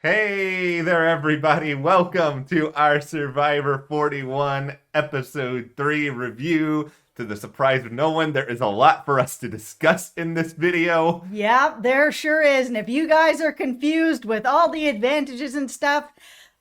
Hey there, everybody. Welcome to our Survivor 41 Episode 3 review. To the surprise of no one, there is a lot for us to discuss in this video. Yeah, there sure is. And if you guys are confused with all the advantages and stuff,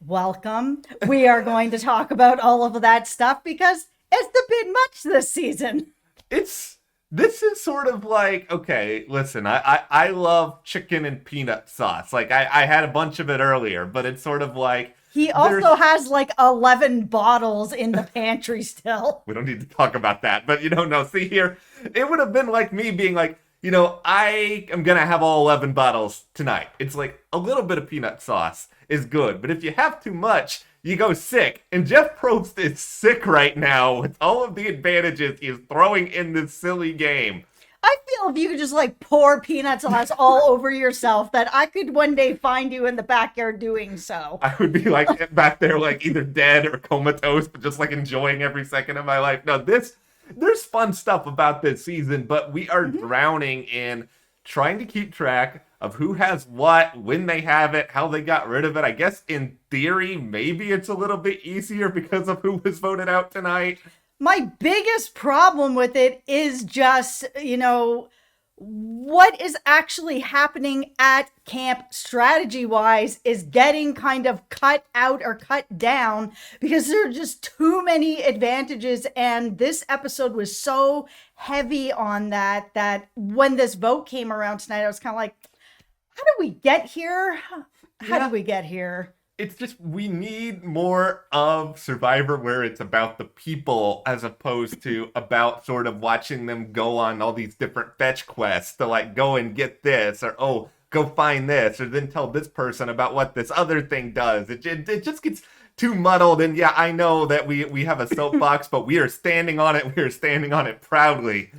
welcome. We are going to talk about all of that stuff because it's a bit much this season. It's this is sort of like, okay, listen, I love chicken and peanut sauce. Like I had a bunch of it earlier, but it's sort of like He there's also has like 11 bottles in the pantry still. we don't need to talk about that. But no, see here, it would have been like me being like, I am gonna have all 11 bottles tonight. It's like a little bit of peanut sauce is good, but if you have too much, you go sick. And Jeff Probst is sick right now with all of the advantages he is throwing in this silly game. I feel if you could just like pour peanut sauce all over yourself, that I could one day find you in the backyard doing so. I would be like back there, like either dead or comatose, but just like enjoying every second of my life. No, there's fun stuff about this season, but we are drowning in trying to keep track of who has what, when they have it, how they got rid of it. I guess in theory, maybe it's a little bit easier because of who was voted out tonight. My biggest problem with it is just, what is actually happening at camp strategy wise is getting kind of cut out or cut down because there are just too many advantages. And this episode was so heavy on that when this vote came around tonight, I was kind of like, how did we get here? How did we get here? It's just we need more of Survivor where it's about the people as opposed to about sort of watching them go on all these different fetch quests to like go and get this or go find this or then tell this person about what this other thing does. It just gets too muddled. And yeah, I know that we have a soapbox, but we are standing on it. We are standing on it proudly.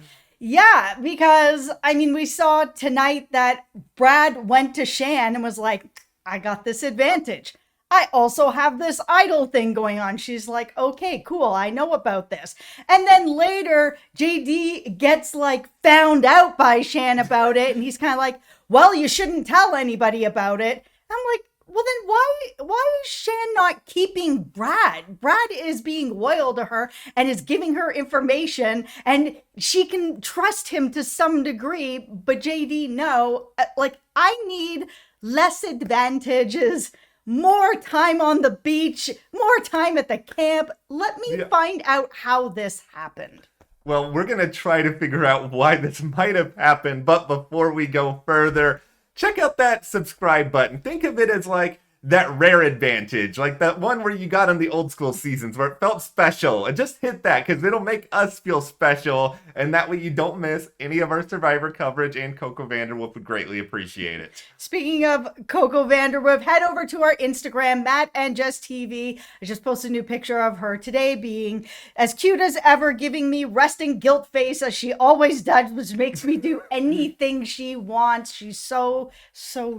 Yeah, because we saw tonight that Brad went to Shan and was like, I got this advantage. I also have this idol thing going on. She's like, okay, cool. I know about this. And then later, JD gets like found out by Shan about it. And he's kind of like, well, you shouldn't tell anybody about it. I'm like, well, then why is Shan not keeping Brad? Brad is being loyal to her and is giving her information and she can trust him to some degree. But JD, no, like I need less advantages, more time on the beach, more time at the camp. Let me find out how this happened. Well, we're going to try to figure out why this might have happened. But before we go further, check out that subscribe button. Think of it as like that rare advantage, like that one where you got on the old school seasons where it felt special. And just hit that because it'll make us feel special. And that way you don't miss any of our Survivor coverage, and Coco Vanderwolf would greatly appreciate it. Speaking of Coco Vanderwolf, head over to our Instagram, Matt and Jess TV. I just posted a new picture of her today being as cute as ever, giving me resting guilt face as she always does, which makes me do anything she wants. She's so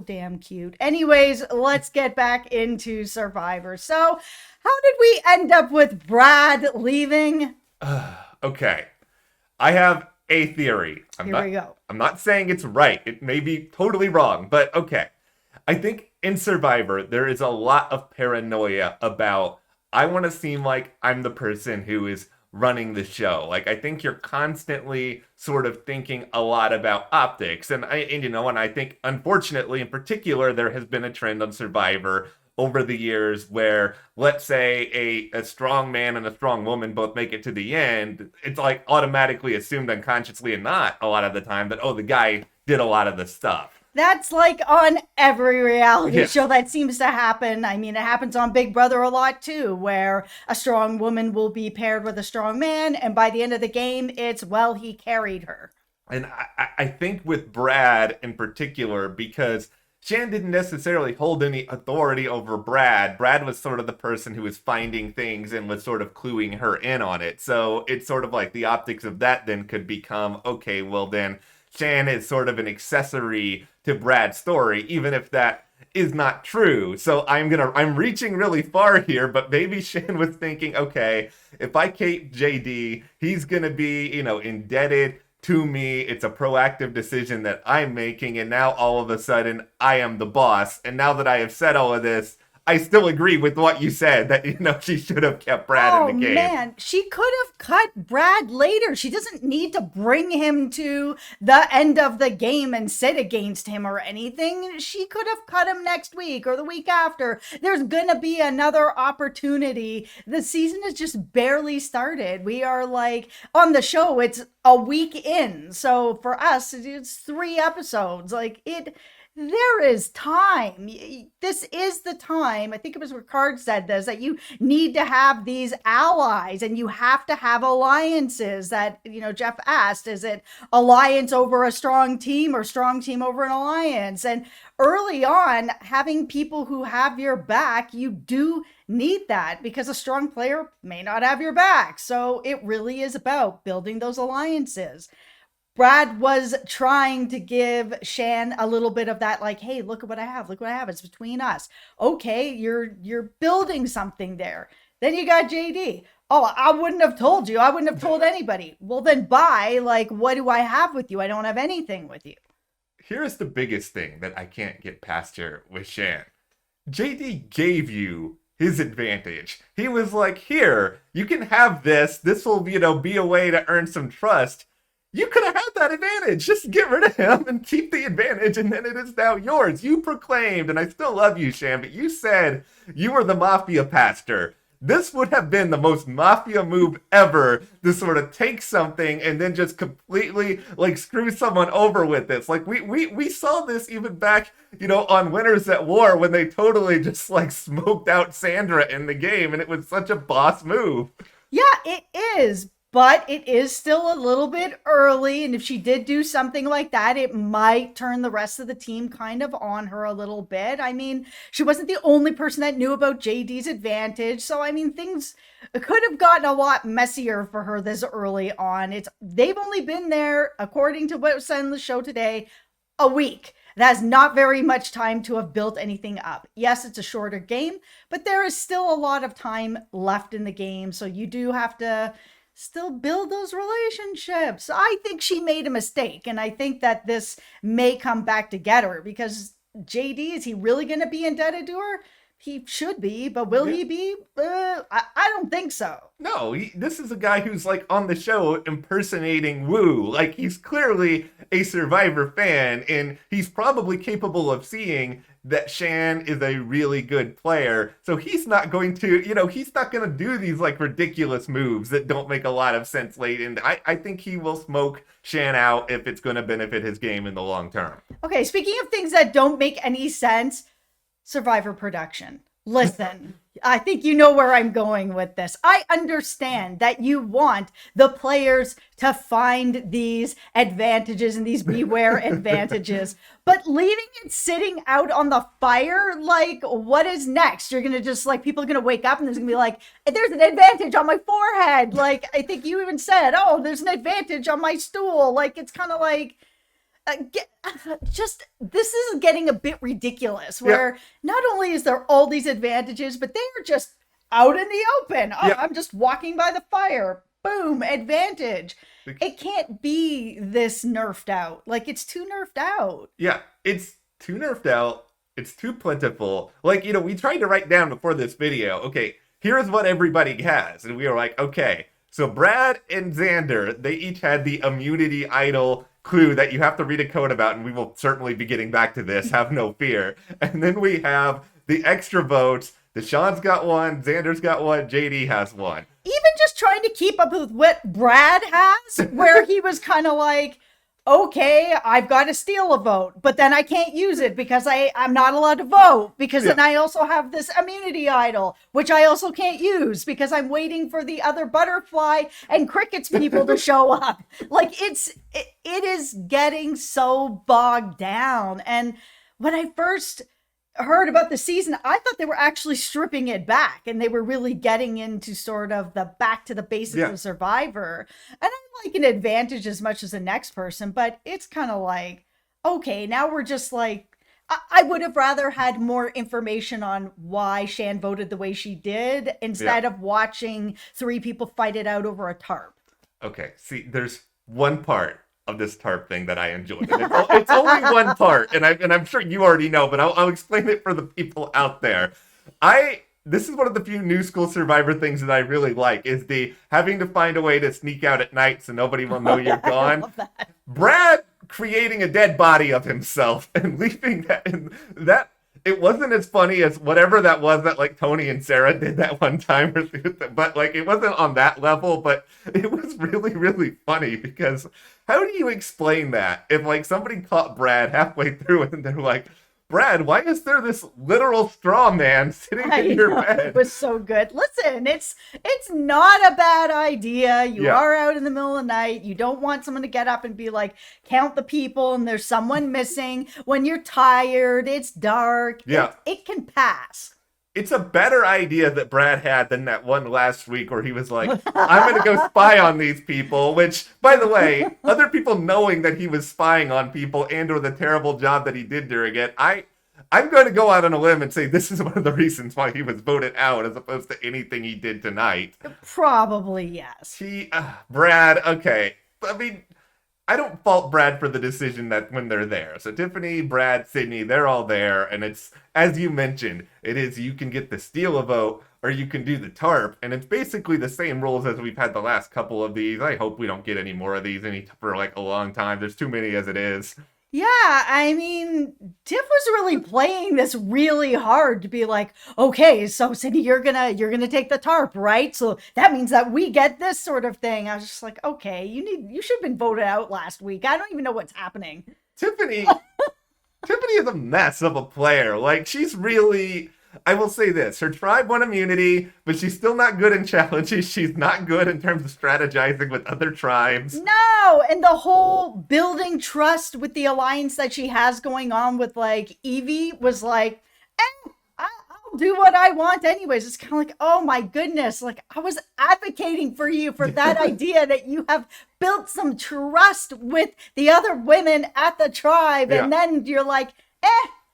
damn cute. Anyways, let's get back into Survivor. So, how did we end up with Brad leaving? Okay. I have a theory. Here we go. I'm not saying it's right. It may be totally wrong, but okay. I think in Survivor, there is a lot of paranoia about, I want to seem like I'm the person who is running the show. Like, I think you're constantly sort of thinking a lot about optics. And I think, unfortunately, in particular, there has been a trend on Survivor over the years where, let's say, a strong man and a strong woman both make it to the end, it's like automatically assumed unconsciously and not a lot of the time that, the guy did a lot of the stuff. That's like on every reality show that seems to happen. It happens on Big Brother a lot too, where a strong woman will be paired with a strong man, and by the end of the game, it's, well, he carried her. And I think with Brad in particular, because Shan didn't necessarily hold any authority over Brad. Brad was sort of the person who was finding things and was sort of cluing her in on it. So it's sort of like the optics of that then could become, okay, well then Shan is sort of an accessory to Brad's story, even if that is not true. So I'm reaching really far here, but maybe Shan was thinking, okay, if I keep JD, he's gonna be, indebted to me. It's a proactive decision that I'm making. And now all of a sudden I am the boss. And now that I have said all of this, I still agree with what you said that, she should have kept Brad in the game. Oh man, she could have cut Brad later. She doesn't need to bring him to the end of the game and sit against him or anything. She could have cut him next week or the week after. There's gonna be another opportunity. The season has just barely started. We are like on the show, it's a week in. So for us, it's 3 episodes. There is time. This is the time. I think it was Ricard said this, that you need to have these allies and you have to have alliances that, Jeff asked, is it alliance over a strong team or strong team over an alliance? And early on, having people who have your back, you do need that because a strong player may not have your back. So it really is about building those alliances. Brad was trying to give Shan a little bit of that, like, hey, look at what I have. Look what I have. It's between us. Okay, you're building something there. Then you got JD. Oh, I wouldn't have told you. I wouldn't have told anybody. Well, then bye. Like, what do I have with you? I don't have anything with you. Here's the biggest thing that I can't get past here with Shan. JD gave you his advantage. He was like, here, you can have this. This will, be a way to earn some trust. You could have had that advantage. Just get rid of him and keep the advantage, and then it is now yours. You proclaimed, and I still love you, Shan, but you said you were the mafia pastor. This would have been the most mafia move ever, to sort of take something and then just completely, screw someone over with this. We saw this even back, on Winners at War, when they totally just, smoked out Sandra in the game, and it was such a boss move. Yeah, it is. But it is still a little bit early, and if she did do something like that, it might turn the rest of the team kind of on her a little bit. I mean, she wasn't the only person that knew about JD's advantage, so I mean, things could have gotten a lot messier for her this early on. They've only been there, according to what was said on the show today, a week. That's not very much time to have built anything up. Yes, it's a shorter game, but there is still a lot of time left in the game, so you do have to still build those relationships. I think she made a mistake, and I think that this may come back to get her, because JD, is he really going to be indebted to her? He should be, but will he be? I don't think so. No, this is a guy who's on the show impersonating Wu. He's clearly a Survivor fan, and he's probably capable of seeing that Shan is a really good player. So he's not going to, he's not going to do these ridiculous moves that don't make a lot of sense late. And I think he will smoke Shan out if it's going to benefit his game in the long term. Okay, speaking of things that don't make any sense, Survivor production. Listen, I think you know where I'm going with this. I understand that you want the players to find these advantages and these beware advantages, but leaving it sitting out on the fire, what is next? You're going to just people are going to wake up and there's going to be there's an advantage on my forehead. I think you even said, oh, there's an advantage on my stool. It's kind of this is getting a bit ridiculous, where not only is there all these advantages, but they are just out in the open. Oh, I'm just walking by the fire. Boom, advantage. It can't be this nerfed out. It's too nerfed out. Yeah, it's too nerfed out. It's too plentiful. We tried to write down before this video, okay, here's what everybody has. And we were like, okay, so Brad and Xander, they each had the immunity idol clue that you have to read a code about, and we will certainly be getting back to this, have no fear. And then we have the extra votes. Deshaun's got one, Xander's got one, JD has one. Even just trying to keep up with what Brad has, where he was kind of okay, I've got to steal a vote, but then I can't use it because I'm not allowed to vote, because then I also have this immunity idol, which I also can't use because I'm waiting for the other butterfly and crickets people to show up. It is getting so bogged down. And when I first heard about the season, I thought they were actually stripping it back and they were really getting into sort of the back to the basics of Survivor. And I like an advantage as much as the next person, but it's kind of okay, now we're just I would have rather had more information on why Shan voted the way she did instead of watching 3 people fight it out over a tarp. Okay, see, there's one part of this tarp thing that I enjoyed. And it's only one part, and I'm sure you already know, but I'll explain it for the people out there. This is one of the few new school survivor things that I really like, is the having to find a way to sneak out at night so nobody will know you're gone. I love that. Brad creating a dead body of himself and leaving that, and that it wasn't as funny as whatever that was that like Tony and Sarah did that one time, but like it wasn't on that level, but it was really, really funny because how do you explain that if like somebody caught Brad halfway through and they're like, Brad, why is there this literal straw man sitting in your bed? It was so good. Listen, it's not a bad idea. You are out in the middle of the night. You don't want someone to get up and be like, count the people and there's someone missing. When you're tired, it's dark. Yeah. It can pass. It's a better idea that Brad had than that one last week where he was like, I'm going to go spy on these people, which, by the way, other people knowing that he was spying on people and or the terrible job that he did during it, I'm going to go out on a limb and say this is one of the reasons why he was voted out as opposed to anything he did tonight. Probably, yes. Brad, okay. I mean, I don't fault Brad for the decision that when they're there. So Tiffany, Brad, Sydney, they're all there. And it's, as you mentioned, it is you can get the steal a vote or you can do the tarp. And it's basically the same rules as we've had the last couple of these. I hope we don't get any more of these for like a long time. There's too many as it is. Yeah, I mean, Tiff was really playing this really hard to be like, okay, so Sydney, you're gonna take the tarp, right? So that means that we get this sort of thing. I was just like, okay, you should have been voted out last week. I don't even know what's happening. Tiffany is a mess of a player. Like, she's really, I will say this, her tribe won immunity, but she's still not good in challenges. She's not good in terms of strategizing with other tribes. No, and the whole building trust with the alliance that she has going on with, like, Evie was like, I'll do what I want anyways. It's kind of like, oh my goodness, like, I was advocating for you for that idea that you have built some trust with the other women at the tribe, and then you're like,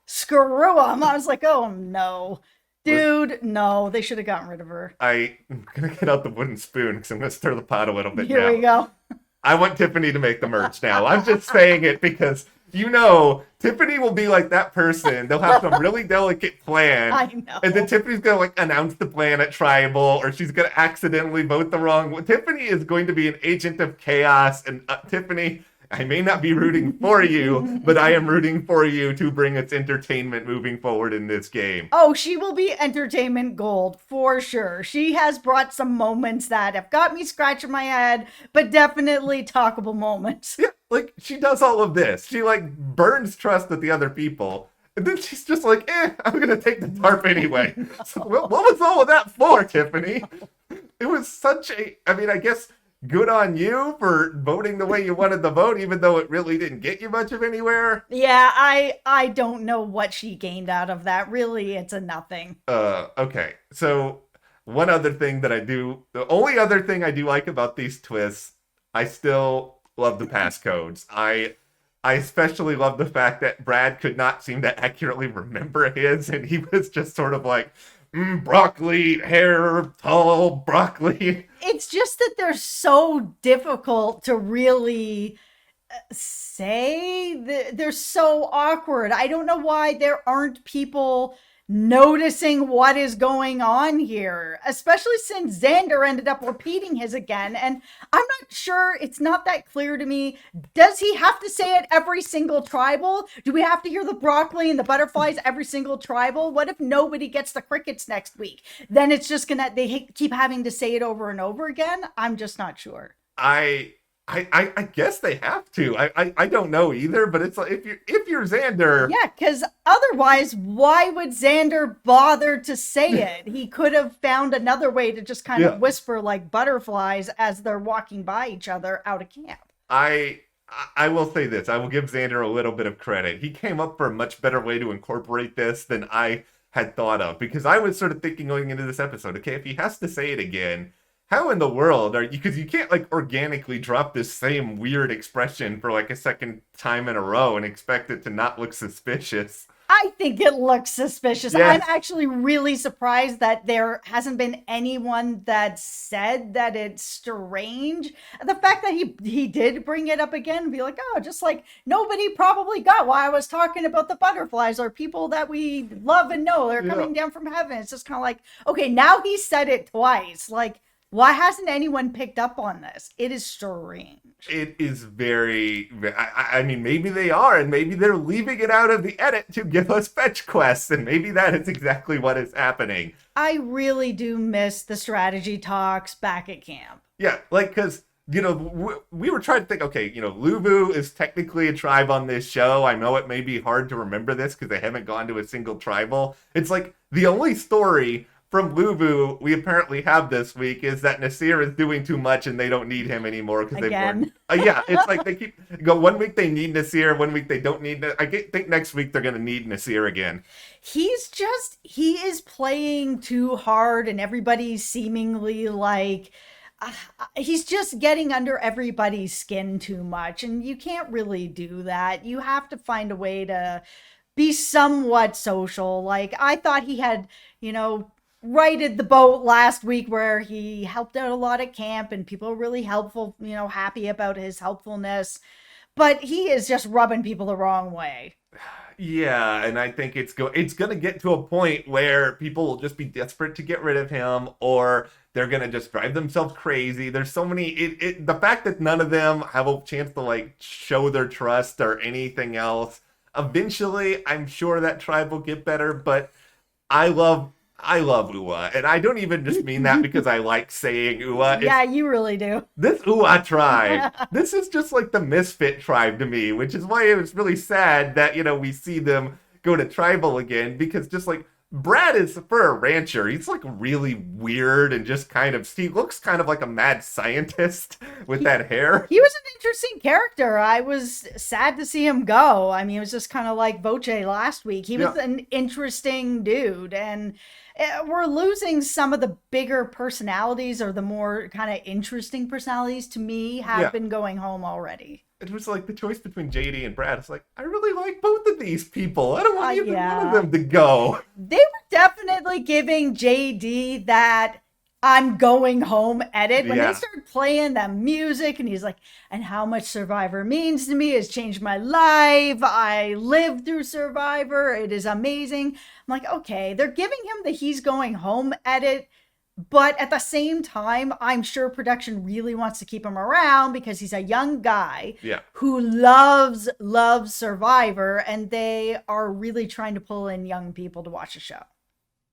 screw them. I was like, oh no. Dude, no, they should have gotten rid of her. I'm going to get out the wooden spoon because I'm going to stir the pot a little bit Here now. we go. I want Tiffany to make the merch now. I'm just saying it because, you know, Tiffany will be like that person. They'll have some really delicate plan. I know. And then Tiffany's going to like announce the plan at Tribal, or she's going to accidentally vote the wrong one. Tiffany is going to be an agent of chaos. And Tiffany, I may not be rooting for you, but I am rooting for you to bring us entertainment moving forward in this game. Oh, she will be entertainment gold for sure. She has brought some moments that have got me scratching my head, but definitely talkable moments. Yeah, like she does all of this. She like burns trust with the other people. And then she's just like, I'm going to take the tarp anyway. So what was all of that for, Tiffany? It was such I mean, I guess good on you for voting the way you wanted to vote, even though it really didn't get you much of anywhere. Yeah, I don't know what she gained out of that. Really, it's a nothing. Okay. So one other thing that the only other thing I do like about these twists, I still love the passcodes. I especially love the fact that Brad could not seem to accurately remember his, and he was just sort of like, broccoli, hair, tall, broccoli. It's just that they're so difficult to really say. They're so awkward. I don't know why there aren't people noticing what is going on here, especially since Xander ended up repeating his again. And I'm not sure, it's not that clear to me. Does he have to say it every single tribal? Do we have to hear the broccoli and the butterflies every single tribal? What if nobody gets the crickets next week? Then it's just they keep having to say it over and over again? I'm just not sure. I guess they have to. I don't know either, but it's like if you're Xander. Yeah, because otherwise, why would Xander bother to say it? He could have found another way to just kind of whisper like butterflies as they're walking by each other out of camp. I will say this. I will give Xander a little bit of credit. He came up for a much better way to incorporate this than I had thought of, because I was sort of thinking going into this episode, okay, if he has to say it again, how in the world are you, because you can't like organically drop this same weird expression for like a second time in a row and expect it to not look suspicious. I think it looks suspicious. Yes. I'm actually really surprised that there hasn't been anyone that said that it's strange. The fact that he did bring it up again and be like, oh, just like nobody probably got why I was talking about the butterflies or people that we love and know they're coming down from heaven. It's just kind of like, okay, now he said it twice. Like, why hasn't anyone picked up on this? It is strange. It is very, I mean, maybe they are, and maybe they're leaving it out of the edit to give us fetch quests, and maybe that is exactly what is happening. I really do miss the strategy talks back at camp. Yeah, like, because, you know, we were trying to think, okay, you know, Luvu is technically a tribe on this show. I know it may be hard to remember this because they haven't gone to a single tribal. It's like, the only story from Luvu we apparently have this week is that Nasir is doing too much and they don't need him anymore because they've learned. Yeah, it's like they keep go 1 week they need Nasir, 1 week they don't need. I think next week they're gonna need Nasir again. He is playing too hard, and everybody's seemingly like he's just getting under everybody's skin too much, and you can't really do that. You have to find a way to be somewhat social. Like, I thought he had, you know, righted the boat last week where he helped out a lot at camp and people were really helpful, you know, happy about his helpfulness. But he is just rubbing people the wrong way. Yeah, and I think it's going to get to a point where people will just be desperate to get rid of him, or they're going to just drive themselves crazy. There's so many, the fact that none of them have a chance to like show their trust or anything else. Eventually, I'm sure that tribe will get better, but I love Uwa, and I don't even just mean that because I like saying Uwa. Yeah, you really do. This Uwa tribe, this is just like the misfit tribe to me, which is why it was really sad that, you know, we see them go to tribal again, because just like Brad is, for a rancher, he's like really weird and just kind of, he looks kind of like a mad scientist with that hair. He was an interesting character. I was sad to see him go. I mean, it was just kind of like Voce last week. He was an interesting dude, and we're losing some of the bigger personalities, or the more kind of interesting personalities to me have been going home already. It was like the choice between JD and Brad. It's like, I really like both of these people. I don't want either one of them to go. They were definitely giving JD that I'm going home edit when they started playing that music, and he's like, and how much Survivor means to me has changed my life. I lived through Survivor. It is amazing. I'm like, okay, they're giving him the he's going home edit. But at the same time, I'm sure production really wants to keep him around because he's a young guy who loves Survivor, and they are really trying to pull in young people to watch the show.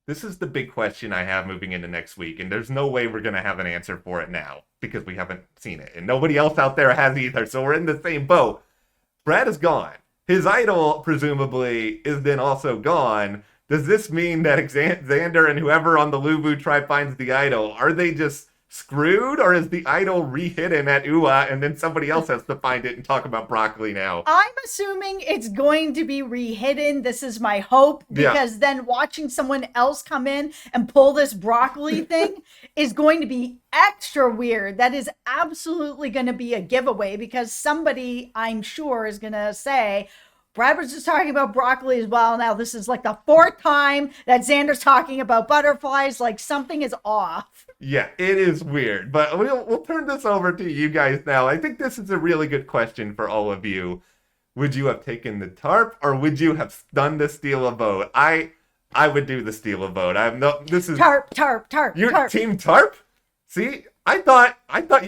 This is the big question I have moving into next week, and there's no way we're going to have an answer for it now because we haven't seen it, and nobody else out there has either, so we're in the same boat. Brad is gone. His idol, presumably, is then also gone. Does this mean that Xander and whoever on the Luvu tribe finds the idol, are they just screwed, or is the idol re-hidden at Uwa and then somebody else has to find it and talk about broccoli now? I'm assuming it's going to be re-hidden. This is my hope, because then watching someone else come in and pull this broccoli thing is going to be extra weird. That is absolutely going to be a giveaway, because somebody, I'm sure, is going to say, Brad was just talking about broccoli as well. Now this is like the 4th time that Xander's talking about butterflies. Like, something is off. Yeah, it is weird. But we'll turn this over to you guys now. I think this is a really good question for all of you. Would you have taken the tarp, or would you have done the steal a vote? I would do the steal a vote. This is tarp. You're team tarp? See? I thought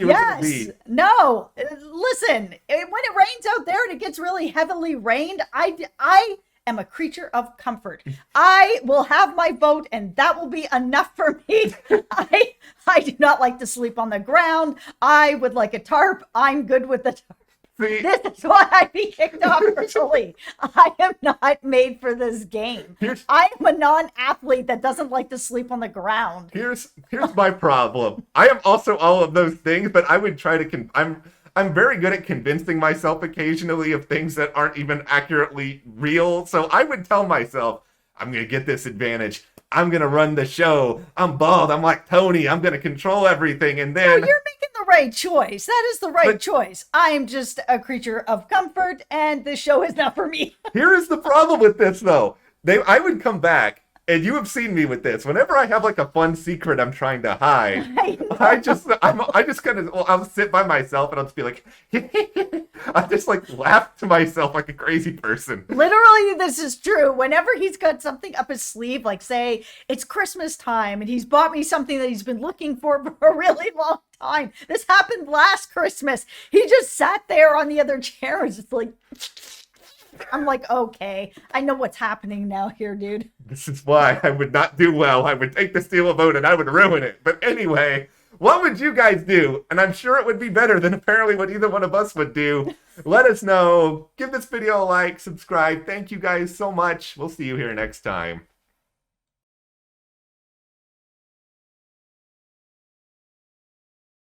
you were going to be. No, listen, when it rains out there and it gets really heavily rained, I am a creature of comfort. I will have my vote, and that will be enough for me. I do not like to sleep on the ground. I would like a tarp. I'm good with the tarp. See, this is why I'd be kicked off early. I am not made for this game. I am a non-athlete that doesn't like to sleep on the ground. Here's my problem. I am also all of those things, but I would try to I'm very good at convincing myself occasionally of things that aren't even accurately real. So I would tell myself, I'm going to get this advantage. I'm going to run the show. I'm bald. I'm like Tony. I'm going to control everything. And then... No, you're making the right choice. That is the right But- choice. I am just a creature of comfort, and this show is not for me. Here is the problem with this, though. I would come back, and you have seen me with this. Whenever I have like a fun secret I'm trying to hide, I just kind of, I'll sit by myself and I'll just be like, I just like laugh to myself like a crazy person. Literally, this is true. Whenever he's got something up his sleeve, like say it's Christmas time and he's bought me something that he's been looking for a really long time. This happened last Christmas. He just sat there on the other chair and just like, I'm like, okay, I know what's happening now here, dude. This is why I would not do well. I would take the steal a vote and I would ruin it. But anyway, what would you guys do? And I'm sure it would be better than apparently what either one of us would do. Let us know. Give this video a like, subscribe. Thank you guys so much. We'll see you here next time.